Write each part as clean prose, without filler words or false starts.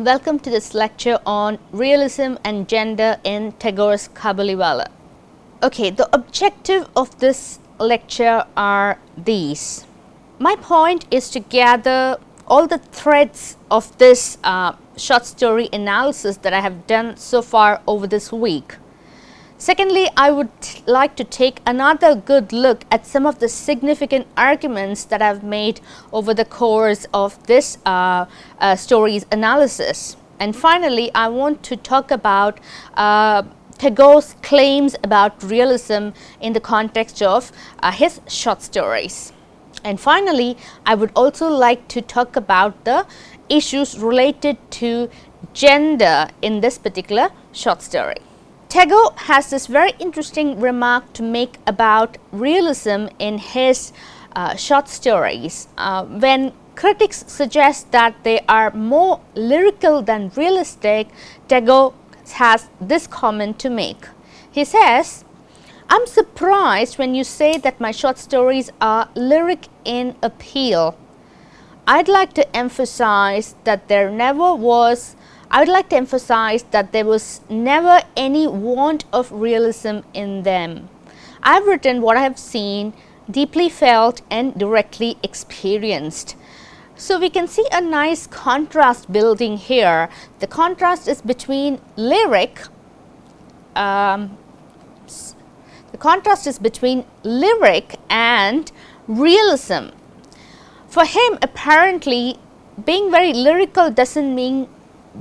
welcome to this lecture on realism and gender in Tagore's Kabuliwala. Okay, the objective of this lecture are these. My point is to gather all the threads of this short story analysis that I have done so far over this week. Secondly, I would like to take another good look at some of the significant arguments that I have made over the course of this story's analysis. And finally, I want to talk about Tagore's claims about realism in the context of his short stories. And finally, I would also like to talk about the issues related to gender in this particular short story. Tagore has this very interesting remark to make about realism in his short stories. When critics suggest that they are more lyrical than realistic, Tagore has this comment to make. He says, "I'm surprised when you say that my short stories are lyric in appeal. I'd like to emphasize that there was never any want of realism in them. I've written what I have seen, deeply felt and directly experienced." So we can see a nice contrast building here. The contrast is between lyric, and realism. For him, apparently, being very lyrical doesn't mean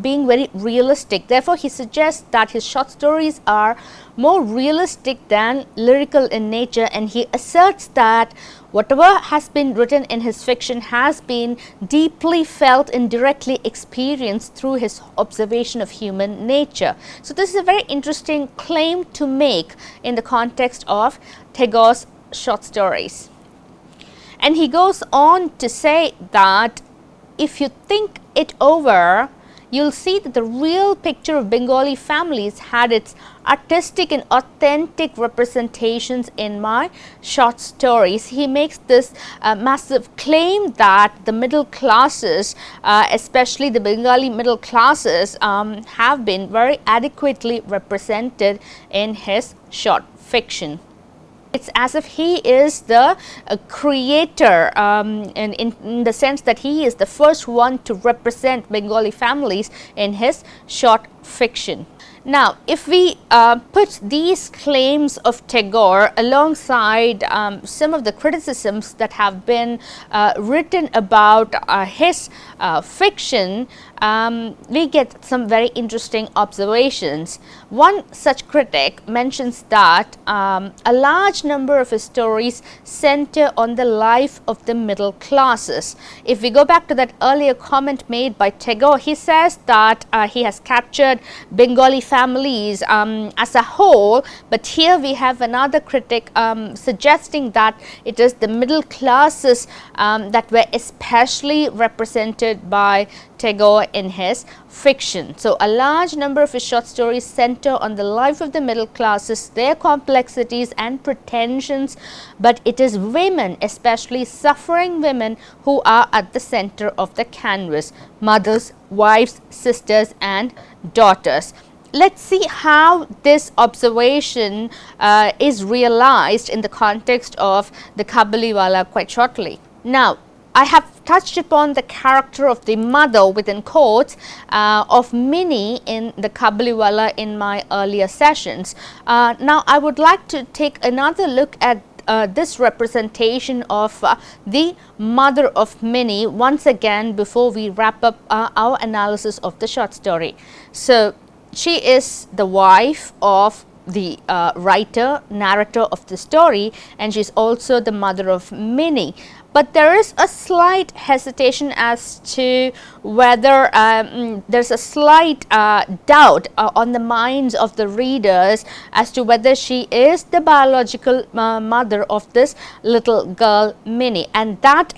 being very realistic. Therefore, he suggests that his short stories are more realistic than lyrical in nature, and he asserts that whatever has been written in his fiction has been deeply felt and directly experienced through his observation of human nature. So this is a very interesting claim to make in the context of Tagore's short stories. And he goes on to say that if you think it over, you'll see that the real picture of Bengali families had its artistic and authentic representations in my short stories. He makes this massive claim that the middle classes, especially the Bengali middle classes, have been very adequately represented in his short fiction. It's as if he is the creator in the sense that he is the first one to represent Bengali families in his short fiction. Now, if we put these claims of Tagore alongside some of the criticisms that have been written about his fiction, we get some very interesting observations. One such critic mentions that a large number of his stories center on the life of the middle classes. If we go back to that earlier comment made by Tagore, he says that he has captured Bengali families as a whole, but here we have another critic suggesting that it is the middle classes that were especially represented by Tagore in his fiction. So a large number of his short stories center on the life of the middle classes, their complexities and pretensions, but it is women, especially suffering women, who are at the center of the canvas: mothers, wives, sisters and daughters. Let's see how this observation is realized in the context of the Kabuliwala quite shortly. Now, I have touched upon the character of the mother, within quotes, of Minnie in the Kabuliwala in my earlier sessions. Now, I would like to take another look at this representation of the mother of Minnie once again before we wrap up our analysis of the short story. So, she is the wife of the writer, narrator of the story, and she is also the mother of Minnie. But there is a slight hesitation as to whether there's a slight doubt on the minds of the readers as to whether she is the biological mother of this little girl Minnie, and that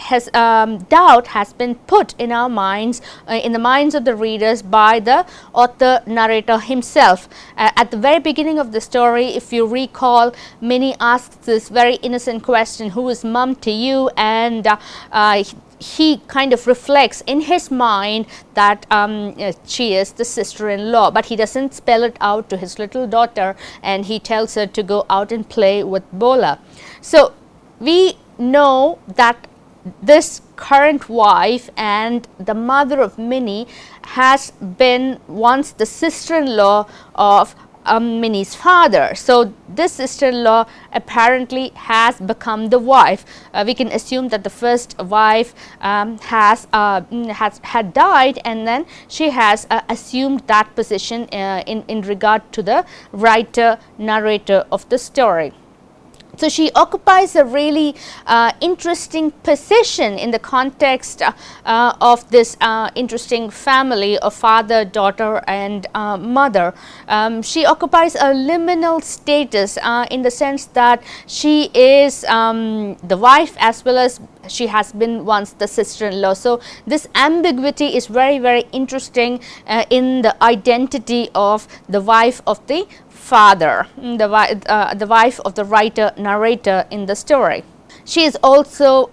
doubt has been put in our minds, in the minds of the readers, by the author narrator himself. At the very beginning of the story, if you recall, Minnie asks this very innocent question, "Who is mum to you?" and he kind of reflects in his mind that she is the sister-in-law, but he doesn't spell it out to his little daughter, and he tells her to go out and play with Bola. So we know that this current wife and the mother of Minnie has been once the sister-in-law of Minnie's father. So this sister-in-law apparently has become the wife. We can assume that the first wife had died, and then she has assumed that position in regard to the writer narrator of the story. So she occupies a really interesting position in the context of this interesting family of father, daughter and mother. She occupies a liminal status in the sense that she is the wife as well as she has been once the sister-in-law. So this ambiguity is very, very interesting in the identity of the wife of the father, the wife of the writer narrator in the story. She is also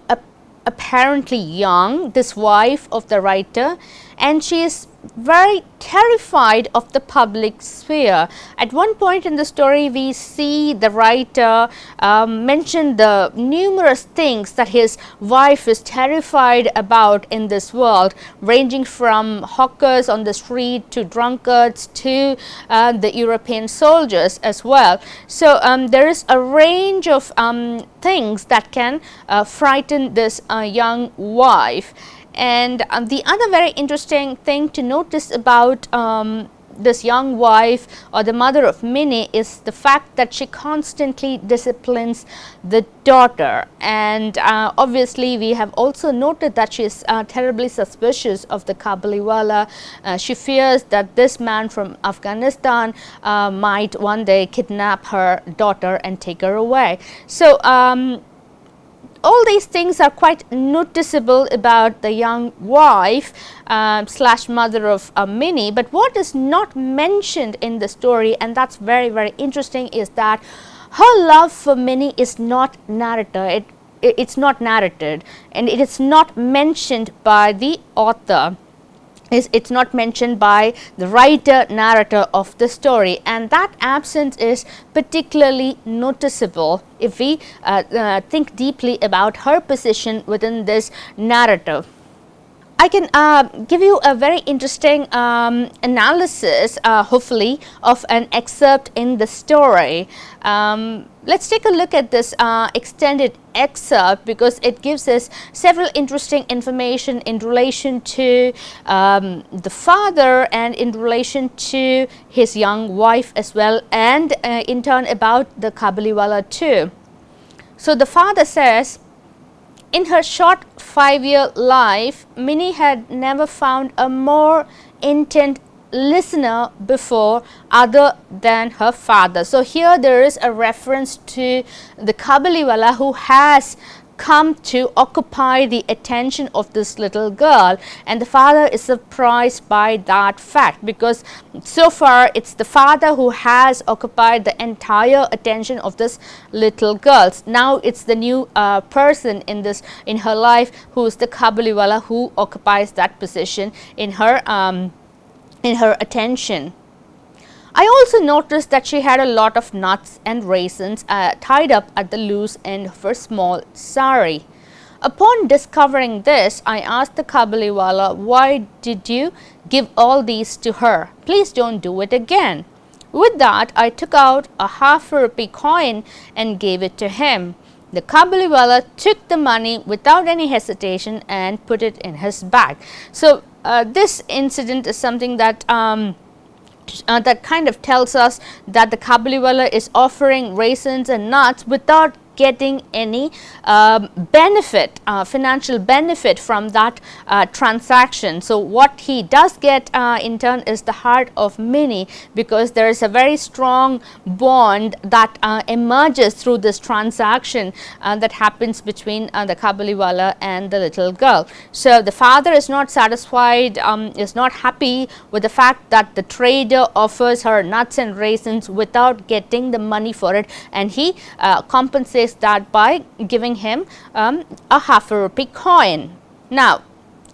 apparently young, this wife of the writer, and she is very terrified of the public sphere. At one point in the story, we see the writer mention the numerous things that his wife is terrified about in this world, ranging from hawkers on the street to drunkards to the European soldiers as well. So there is a range of things that can frighten this young wife. And the other very interesting thing to notice about this young wife or the mother of Minnie is the fact that she constantly disciplines the daughter, and obviously we have also noted that she is terribly suspicious of the Kabuliwala. She fears that this man from Afghanistan might one day kidnap her daughter and take her away. So all these things are quite noticeable about the young wife slash mother of Minnie, but what is not mentioned in the story, and that's very, very interesting, is that her love for Minnie is not narrated. It's not narrated, and it is not mentioned by the author. It's not mentioned by the writer narrator of the story, and that absence is particularly noticeable if we think deeply about her position within this narrative. I can give you a very interesting analysis, hopefully, of an excerpt in the story. Let's take a look at this extended excerpt, because it gives us several interesting information in relation to the father and in relation to his young wife as well, and in turn about the Kabuliwala too. So the father says, in her short 5-year life, Minnie had never found a more intent listener before other than her father. So here there is a reference to the Kabuliwala who has come to occupy the attention of this little girl, and the father is surprised by that fact, because so far it's the father who has occupied the entire attention of this little girl. Now it's the new person in her life who is the Kabuliwala who occupies that position in her attention. I also noticed that she had a lot of nuts and raisins tied up at the loose end of her small sari. Upon discovering this, I asked the Kabuliwala, "Why did you give all these to her? Please don't do it again." With that, I took out a half-rupee coin and gave it to him. The Kabuliwala took the money without any hesitation and put it in his bag. So this incident is something that that kind of tells us that the Kabuliwala is offering raisins and nuts without getting any benefit, financial benefit from that transaction. So what he does get in turn is the heart of Minnie, because there is a very strong bond that emerges through this transaction that happens between the Kabuliwala and the little girl. So the father is not satisfied, is not happy with the fact that the trader offers her nuts and raisins without getting the money for it, and he compensates that by giving him a half-rupee coin. Now,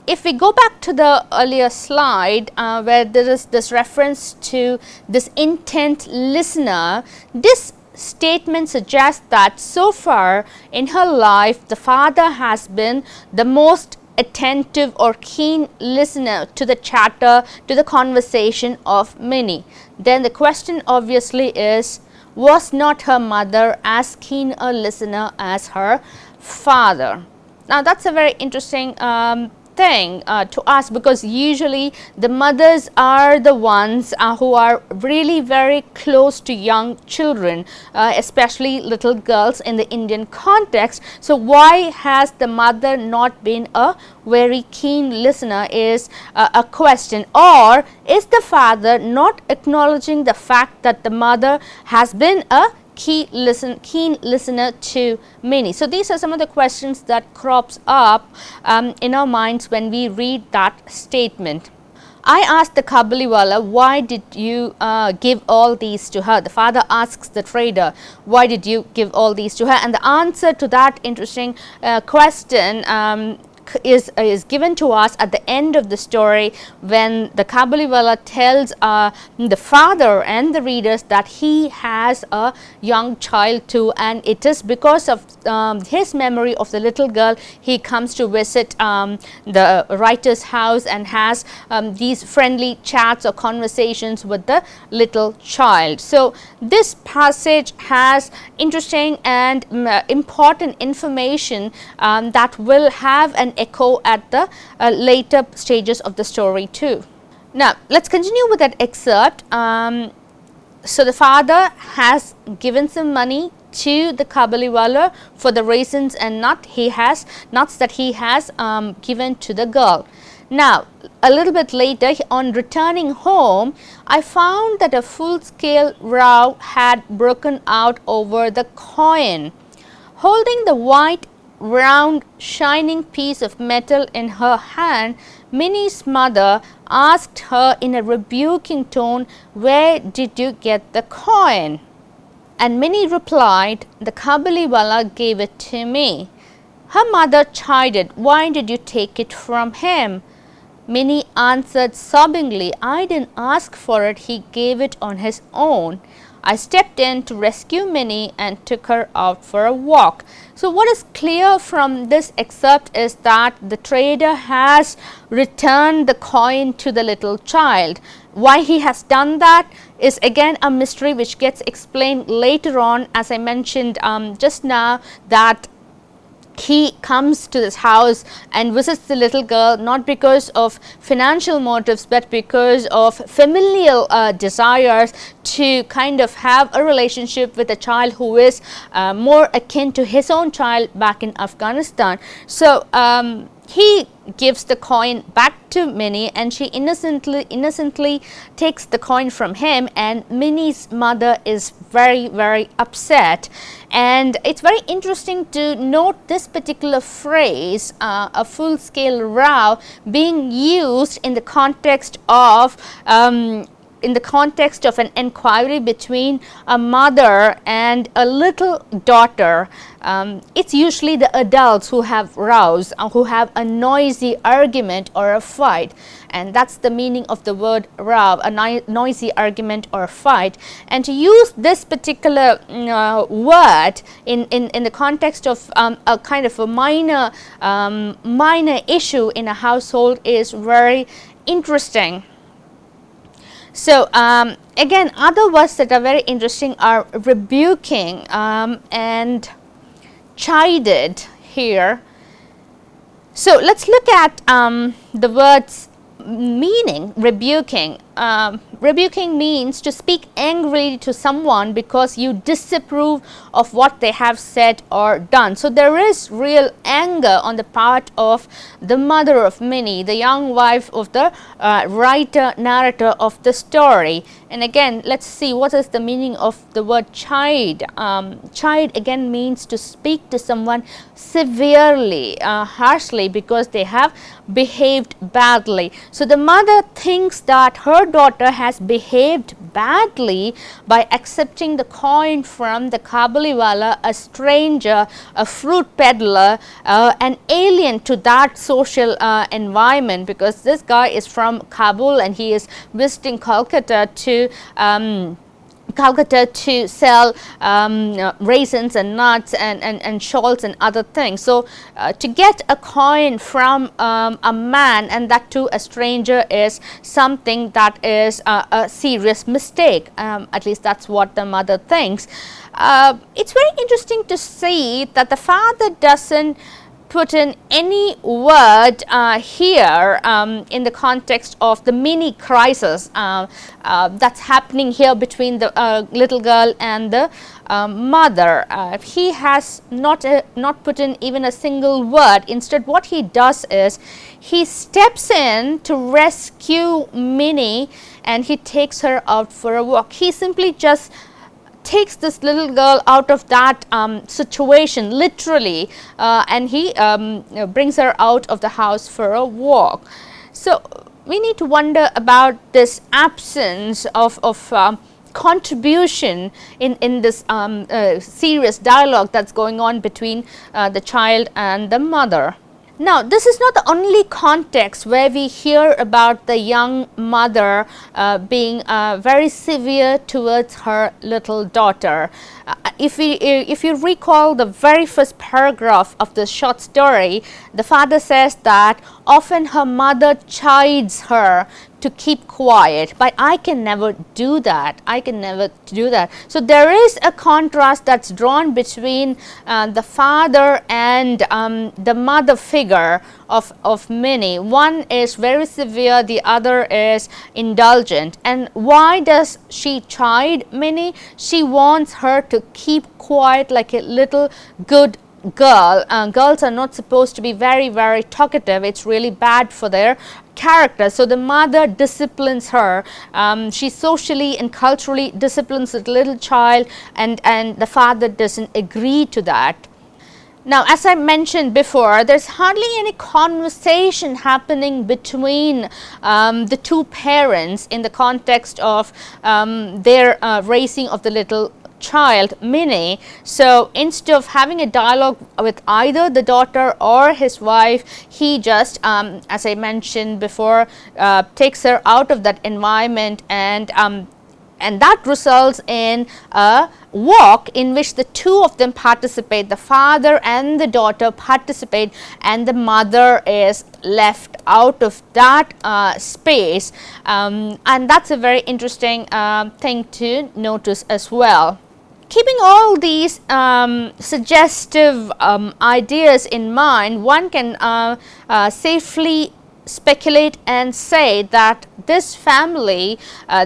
if we go back to the earlier slide where there is this reference to this intent listener, this statement suggests that so far in her life the father has been the most attentive or keen listener to the chatter, to the conversation of Minnie. Then the question obviously is, was not her mother as keen a listener as her father? Now, that's a very interesting thing to ask, because usually the mothers are the ones who are really very close to young children, especially little girls in the Indian context. So, why has the mother not been a very keen listener is a question, or is the father not acknowledging the fact that the mother has been a keen listener to Minnie? So, these are some of the questions that crops up in our minds when we read that statement. I asked the Kabuliwala, why did you give all these to her? The father asks the trader, why did you give all these to her? And the answer to that interesting question is given to us at the end of the story, when the Kabuliwala tells the father and the readers that he has a young child too, and it is because of his memory of the little girl he comes to visit the writer's house and has these friendly chats or conversations with the little child. So, this passage has interesting and important information that will have an echo at the later stages of the story too. Now, let us continue with that excerpt. So, the father has given some money to the Kabuliwala for the raisins and nuts that he has given to the girl. Now, a little bit later, on returning home, I found that a full-scale row had broken out over the coin. Holding the white, round, shining piece of metal in her hand, Minnie's mother asked her in a rebuking tone, "Where did you get the coin?" And Minnie replied, "The Kabuliwala gave it to me." Her mother chided, "Why did you take it from him?" Minnie answered sobbingly, "I didn't ask for it, he gave it on his own." I stepped in to rescue Minnie and took her out for a walk. So, what is clear from this excerpt is that the trader has returned the coin to the little child. Why he has done that is again a mystery which gets explained later on, as I mentioned just now, that he comes to this house and visits the little girl not because of financial motives, but because of familial desires to kind of have a relationship with a child who is more akin to his own child back in Afghanistan. So, he gives the coin back to Minnie, and she innocently takes the coin from him, and Minnie's mother is very upset. And it's very interesting to note this particular phrase, a full-scale row, being used in the context of an inquiry between a mother and a little daughter. It's usually the adults who have rows, who have a noisy argument or a fight, and that's the meaning of the word row, a noisy argument or fight. And to use this particular word in the context of a kind of a minor issue in a household is very interesting. So, again, other words that are very interesting are rebuking and chided here. So, let us look at the words meaning. Rebuking. Rebuking means to speak angrily to someone because you disapprove of what they have said or done. So, there is real anger on the part of the mother of Minnie, the young wife of the narrator of the story. And again, let us see what is the meaning of the word chide. Chide again means to speak to someone severely, harshly, because they have behaved badly. So, the mother thinks that her her daughter has behaved badly by accepting the coin from the Kabuliwala, a stranger, a fruit peddler, an alien to that social environment, because this guy is from Kabul and he is visiting Calcutta to sell raisins and nuts and shawls and other things. So, to get a coin from a man, and that too a stranger, is something that is a serious mistake. At least that's what the mother thinks. It's very interesting to see that the father doesn't put in any word here in the context of the mini crisis that's happening here between the little girl and the mother. He has not put in even a single word. Instead, what he does is he steps in to rescue Minnie and he takes her out for a walk. He simply just takes this little girl out of that situation literally, and he brings her out of the house for a walk. So, we need to wonder about this absence of contribution in this serious dialogue that's going on between the child and the mother. Now, this is not the only context where we hear about the young mother being very severe towards her little daughter. If you recall the very first paragraph of the short story, the father says that often her mother chides her to keep quiet, but I can never do that. I can never do that. So, there is a contrast that's drawn between the father and the mother figure of Minnie. One is very severe, the other is indulgent. And why does she chide Minnie? She wants her to keep quiet like a little good girl. Girls are not supposed to be very, very talkative. It's really bad for their character. So, the mother disciplines her. She socially and culturally disciplines the little child, and the father doesn't agree to that. Now, as I mentioned before, there's hardly any conversation happening between the two parents in the context of their raising of the little child, Minnie. So, instead of having a dialogue with either the daughter or his wife, he just, as I mentioned before, takes her out of that environment, and that results in a walk in which the two of them participate. The father and the daughter participate, and the mother is left out of that space, and that's a very interesting thing to notice as well. Keeping all these suggestive ideas in mind, one can safely speculate and say that this family,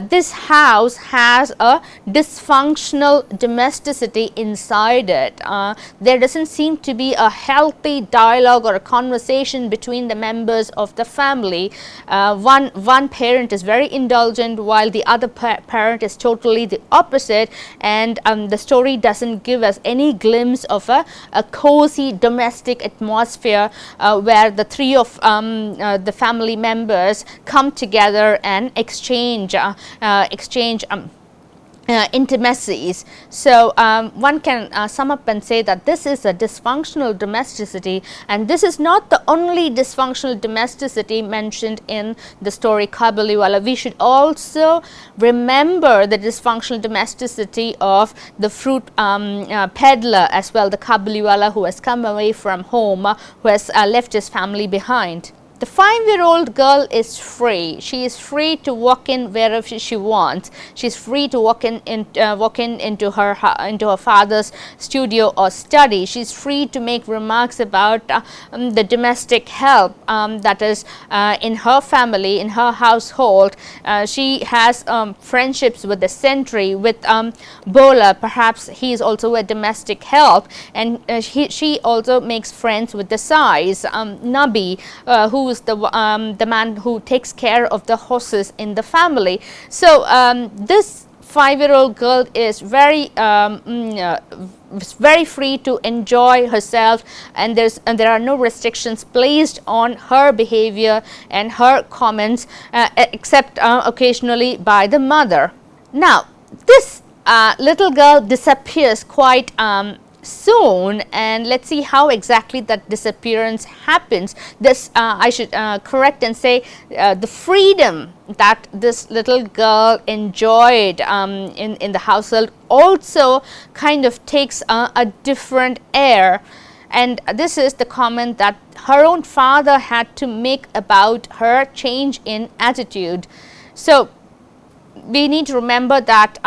this house has a dysfunctional domesticity inside it. There doesn't seem to be a healthy dialogue or a conversation between the members of the family. One parent is very indulgent while the other parent is totally the opposite, and the story doesn't give us any glimpse of a cozy domestic atmosphere where the three of the family members come together and exchange intimacies. So, one can sum up and say that this is a dysfunctional domesticity, and this is not the only dysfunctional domesticity mentioned in the story Kabuliwala. We should also remember the dysfunctional domesticity of the fruit peddler as well, the Kabuliwala who has come away from home, who has left his family behind. The 5-year-old girl is free. She is free to walk in wherever she wants. She is free to walk in into her father's studio or study. She is free to make remarks about the domestic help that is in her family, in her household. She has friendships with the sentry, with Bola. Perhaps he is also a domestic help, and she also makes friends with the Sais, Nabi, who is the man who takes care of the horses in the family. So, this 5-year-old girl is very is very free to enjoy herself, and there are no restrictions placed on her behavior and her comments, except occasionally by the mother. Now this little girl disappears quite soon, and let's see how exactly that disappearance happens. This I should correct and say the freedom that this little girl enjoyed in the household also kind of takes a different air, and this is the comment that her own father had to make about her change in attitude. So we need to remember that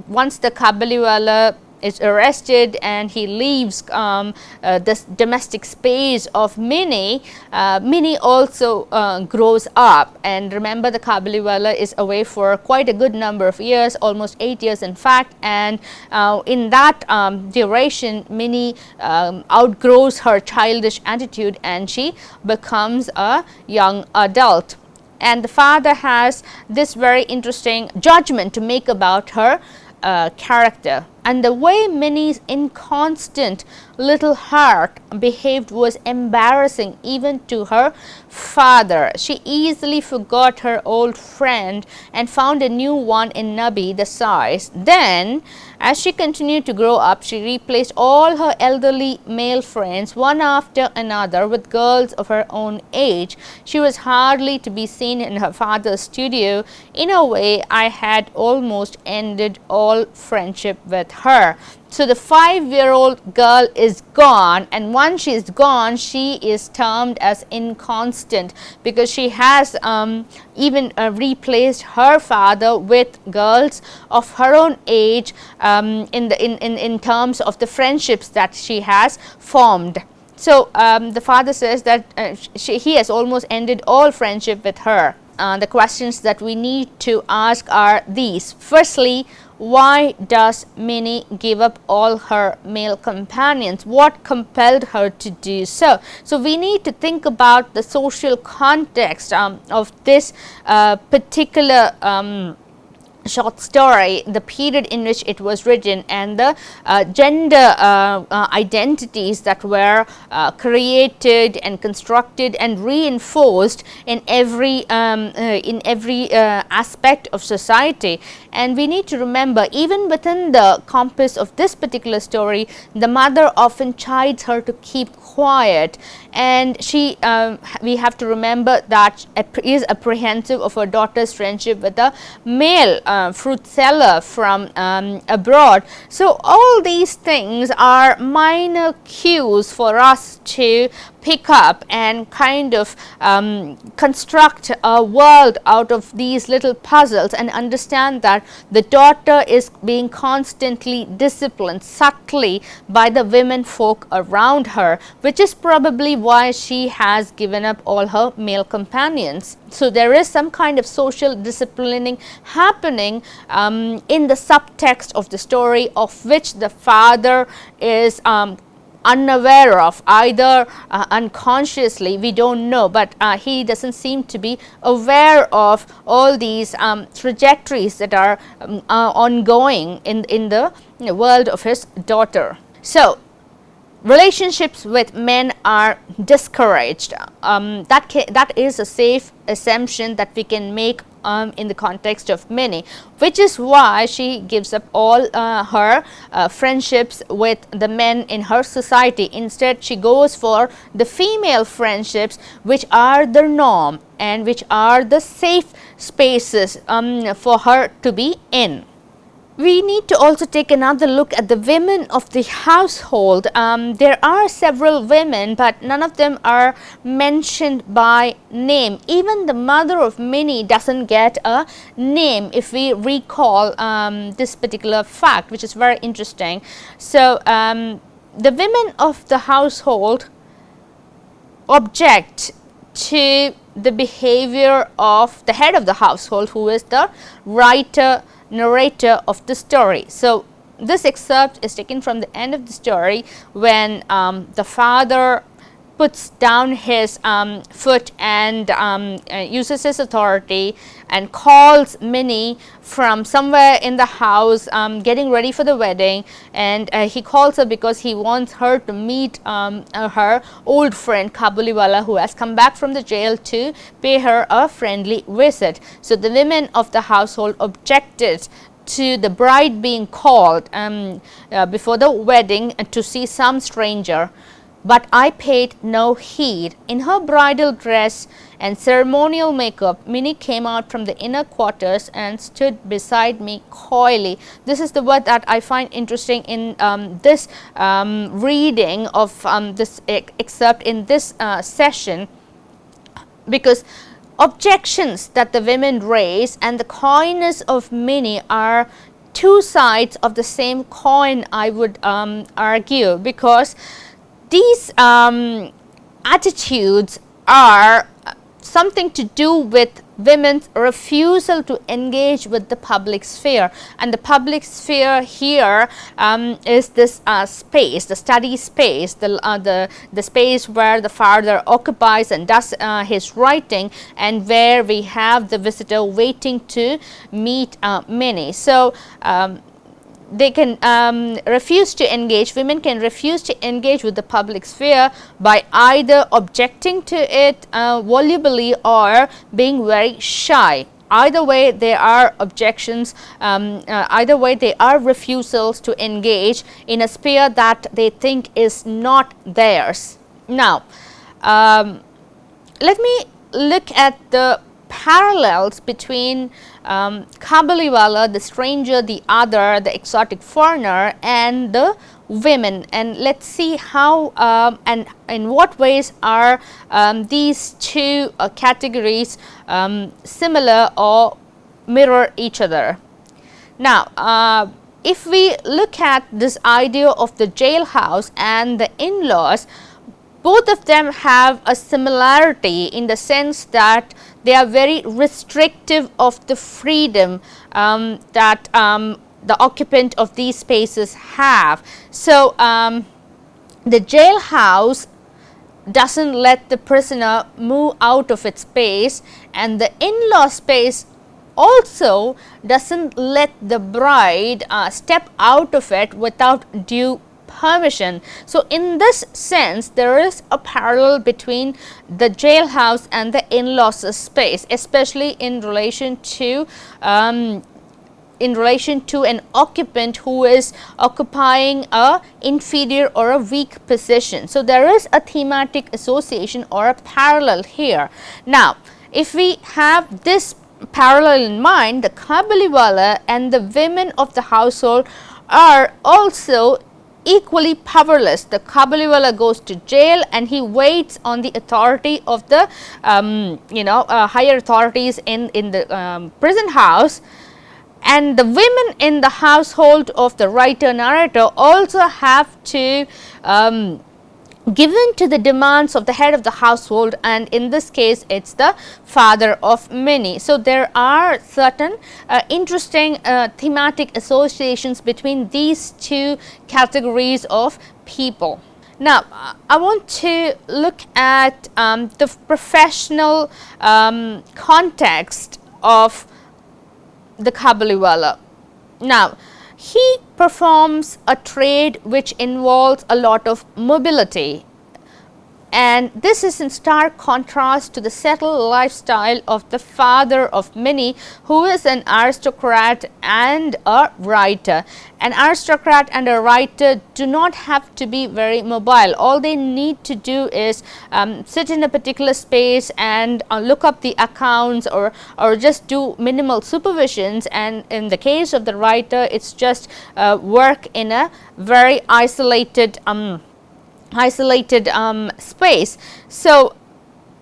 once the Kabuliwala is arrested and he leaves this domestic space of Minnie, Minnie also grows up. And remember, the Kabuliwala is away for quite a good number of years, almost 8 years in fact, and in that duration Minnie outgrows her childish attitude and she becomes a young adult. And the father has this very interesting judgment to make about her character. And the way Minnie's inconstant little heart behaved was embarrassing even to her father. She easily forgot her old friend and found a new one in Nubby the size. Then, as she continued to grow up, she replaced all her elderly male friends one after another with girls of her own age. She was hardly to be seen in her father's studio. In a way, I had almost ended all friendship with her. So the 5-year-old girl is gone, and once she is gone, she is termed as inconstant because she has even replaced her father with girls of her own age in terms of the friendships that she has formed. So the father says that he has almost ended all friendship with her. The questions that we need to ask are these. Firstly, why does Minnie give up all her male companions? What compelled her to do so? So we need to think about the social context of this particular short story, the period in which it was written, and the gender identities that were created and constructed and reinforced in every aspect of society. And we need to remember, even within the compass of this particular story, the mother often chides her to keep quiet, and she we have to remember that is apprehensive of her daughter's friendship with a male fruit seller from abroad. So all these things are minor cues for us to pick up and kind of construct a world out of these little puzzles and understand that the daughter is being constantly disciplined subtly by the women folk around her, which is probably why she has given up all her male companions. So there is some kind of social disciplining happening in the subtext of the story, of which the father is unaware of, either unconsciously, we don't know, but he doesn't seem to be aware of all these trajectories that are ongoing in the world of his daughter. So relationships with men are discouraged. That is a safe assumption that we can make in the context of Minnie, which is why she gives up all her friendships with the men in her society. Instead, she goes for the female friendships, which are the norm and which are the safe spaces for her to be in. We need to also take another look at the women of the household. There are several women, but none of them are mentioned by name. Even the mother of Minnie doesn't get a name, if we recall this particular fact, which is very interesting. So the women of the household object to the behavior of the head of the household, who is the narrator of the story. So this excerpt is taken from the end of the story, when the father puts down his foot and uses his authority and calls Minnie from somewhere in the house getting ready for the wedding, and he calls her because he wants her to meet her old friend Kabuliwala, who has come back from the jail, to pay her a friendly visit. So the women of the household objected to the bride being called before the wedding to see some stranger. But I paid no heed. In her bridal dress and ceremonial makeup, Minnie came out from the inner quarters and stood beside me coyly. This is the word that I find interesting in this reading of this excerpt in this session, because objections that the women raise and the coyness of Minnie are two sides of the same coin, I would argue, because these attitudes are something to do with women's refusal to engage with the public sphere, and the public sphere here is this space, the study space, the space where the father occupies and does his writing, and where we have the visitor waiting to meet Minnie. So they can refuse to engage, women can refuse to engage with the public sphere by either objecting to it volubly or being very shy. Either way, there are objections, either way they are refusals to engage in a sphere that they think is not theirs. Now, let me look at the parallels between Kabuliwala, the stranger, the other, the exotic foreigner, and the women, and let's see how and in what ways are these two categories similar or mirror each other. Now, if we look at this idea of the jailhouse and the in-laws, both of them have a similarity in the sense that they are very restrictive of the freedom that the occupant of these spaces have. So, the jailhouse doesn't let the prisoner move out of its space, and the in-law space also doesn't let the bride step out of it without due permission. So, in this sense, there is a parallel between the jailhouse and the in-laws space, especially in relation to an occupant who is occupying a inferior or a weak position. So, there is a thematic association or a parallel here. Now, if we have this parallel in mind, the Kabuliwala and the women of the household are also equally powerless. The Kabuliwala goes to jail and he waits on the authority of the higher authorities in the prison house, and the women in the household of the writer narrator also have to give in to the demands of the head of the household, and in this case it's the father of Minnie. So, there are certain interesting thematic associations between these two categories of people. Now, I want to look at the professional context of the Kabuliwala. Now, he performs a trade which involves a lot of mobility, and this is in stark contrast to the settled lifestyle of the father of Minnie, who is an aristocrat and a writer. An aristocrat and a writer do not have to be very mobile. All they need to do is sit in a particular space and look up the accounts, or just do minimal supervisions, and in the case of the writer, it's just work in a very isolated space. So,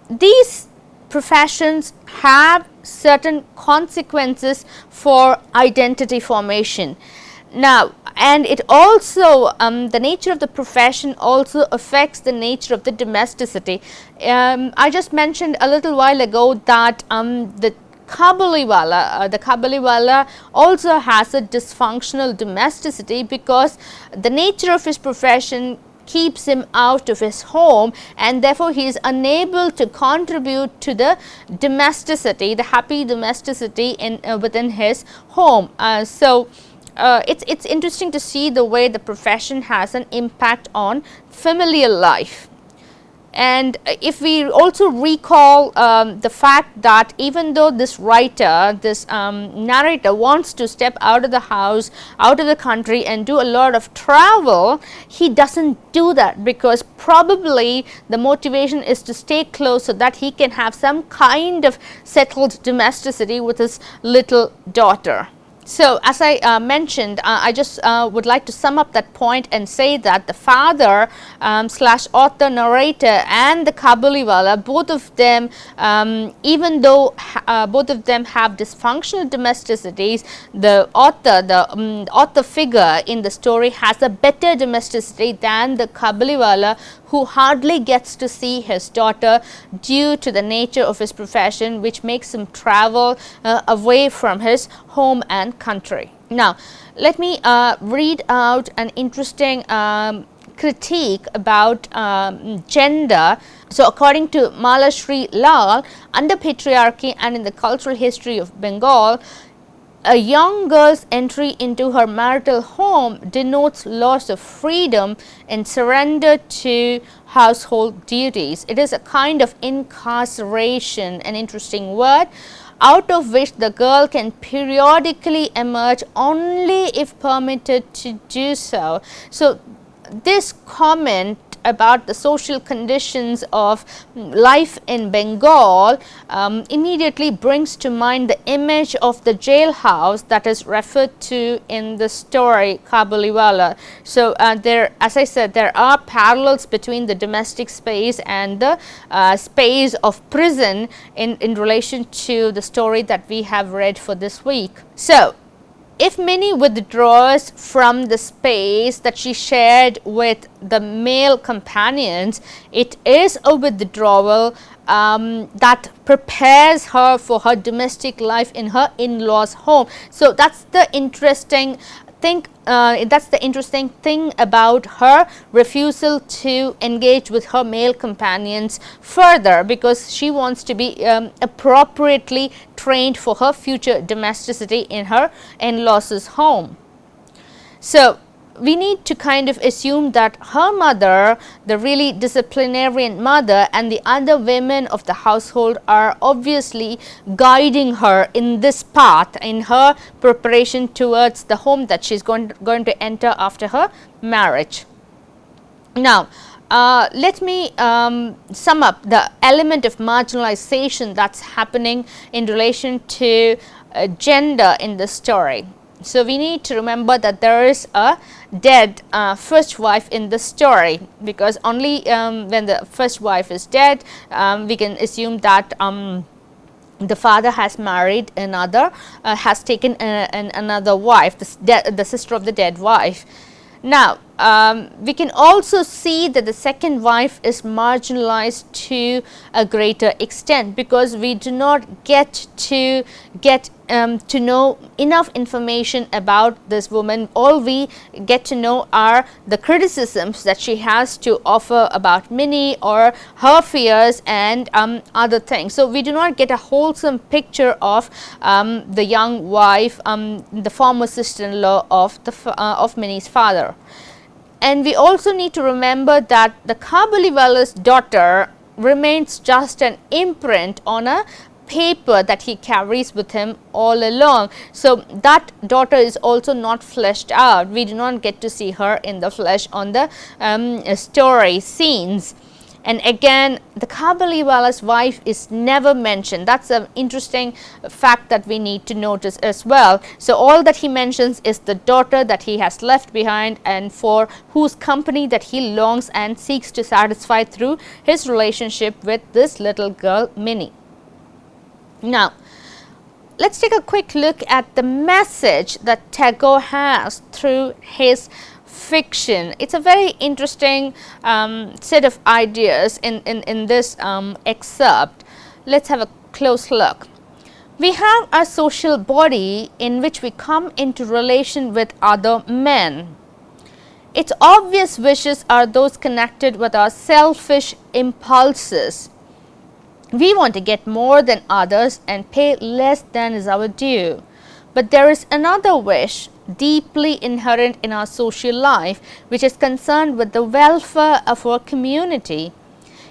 these professions have certain consequences for identity formation. Now, and it also the nature of the profession also affects the nature of the domesticity. I just mentioned a little while ago that the Kabuliwala also has a dysfunctional domesticity, because the nature of his profession keeps him out of his home, and therefore he is unable to contribute to the domesticity, the happy domesticity in within his home. It's interesting to see the way the profession has an impact on familial life. And if we also recall the fact that even though this writer, this narrator wants to step out of the house, out of the country and do a lot of travel, he doesn't do that because probably the motivation is to stay close so that he can have some kind of settled domesticity with his little daughter. So, as I mentioned, I just would like to sum up that point and say that the father slash author narrator and the Kabuliwala, both of them, even though both of them have dysfunctional domesticities, the author figure in the story has a better domesticity than the Kabuliwala, who hardly gets to see his daughter due to the nature of his profession, which makes him travel away from his home and country. Now, let me read out an interesting critique about gender. So, according to Malashri Lal, under patriarchy and in the cultural history of Bengal, a young girl's entry into her marital home denotes loss of freedom and surrender to household duties. It is a kind of incarceration, an interesting word, out of which the girl can periodically emerge only if permitted to do so. So, this comment about the social conditions of life in Bengal immediately brings to mind the image of the jailhouse that is referred to in the story Kabuliwala. So, as I said, there are parallels between the domestic space and the space of prison in relation to the story that we have read for this week. So, if Minnie withdraws from the space that she shared with the male companions, it is a withdrawal that prepares her for her domestic life in her in-laws' home. So, that's the interesting thing. That's the interesting thing about her refusal to engage with her male companions further, because she wants to be appropriately trained for her future domesticity in her in-laws' home. So, we need to kind of assume that her mother, the really disciplinarian mother, and the other women of the household are obviously guiding her in this path in her preparation towards the home that she is going to enter after her marriage. Now, let me sum up the element of marginalization that's happening in relation to gender in the story. So, we need to remember that there is a dead first wife in the story, because only when the first wife is dead, we can assume that the father has married another, has taken another wife, the sister of the dead wife. Now, we can also see that the second wife is marginalized to a greater extent, because we do not get to know enough information about this woman. All we get to know are the criticisms that she has to offer about Minnie or her fears and other things. So, we do not get a wholesome picture of the young wife, the former sister-in-law of Minnie's father. And we also need to remember that the Kabuliwala's daughter remains just an imprint on a paper that he carries with him all along. So, that daughter is also not fleshed out. We do not get to see her in the flesh on the story scenes. And again, the Kabuliwala's wife is never mentioned. That's an interesting fact that we need to notice as well. So, all that he mentions is the daughter that he has left behind, and for whose company that he longs and seeks to satisfy through his relationship with this little girl, Minnie. Now, let's take a quick look at the message that Tagore has through his fiction. It's a very interesting set of ideas in this excerpt. Let's have a close look. We have a social body in which we come into relation with other men. Its obvious wishes are those connected with our selfish impulses. We want to get more than others and pay less than is our due. But there is another wish deeply inherent in our social life, which is concerned with the welfare of our community.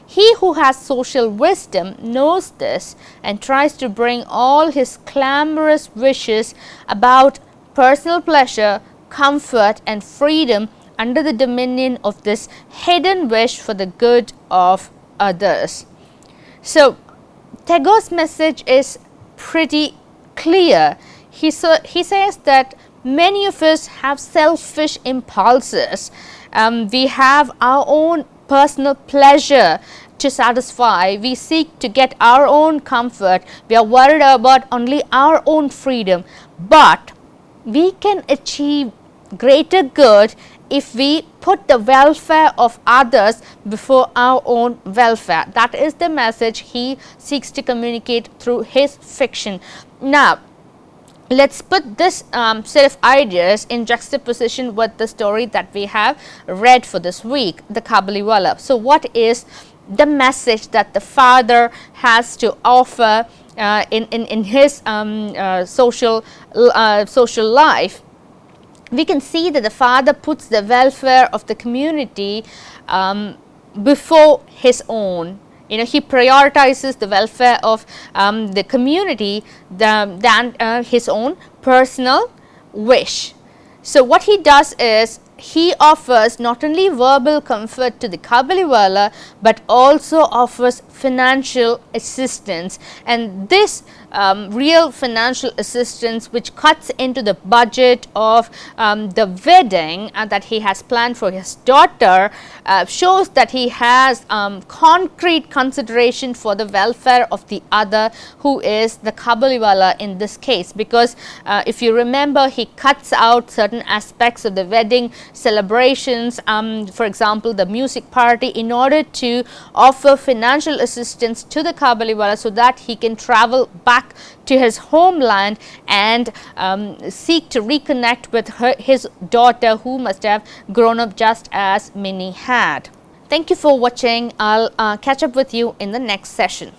He who has social wisdom knows this and tries to bring all his clamorous wishes about personal pleasure, comfort and freedom under the dominion of this hidden wish for the good of others. So, Tagore's message is pretty clear. He says that many of us have selfish impulses. We have our own personal pleasure to satisfy. We seek to get our own comfort. We are worried about only our own freedom. But we can achieve greater good if we put the welfare of others before our own welfare. That is the message he seeks to communicate through his fiction. Now, let's put this set of ideas in juxtaposition with the story that we have read for this week, the Kabuliwala. So, what is the message that the father has to offer in his social life? We can see that the father puts the welfare of the community before his own. He prioritizes the welfare of the community than his own personal wish. So, what he does is he offers not only verbal comfort to the Kabuliwala, but also offers financial assistance, and this real financial assistance, which cuts into the budget of the wedding that he has planned for his daughter, shows that he has concrete consideration for the welfare of the other, who is the Kabuliwala in this case, because if you remember, he cuts out certain aspects of the wedding celebrations, for example the music party, in order to offer financial assistance to the Kabuliwala so that he can travel back to his homeland and seek to reconnect with his daughter, who must have grown up just as Minnie had. Thank you for watching. I'll catch up with you in the next session.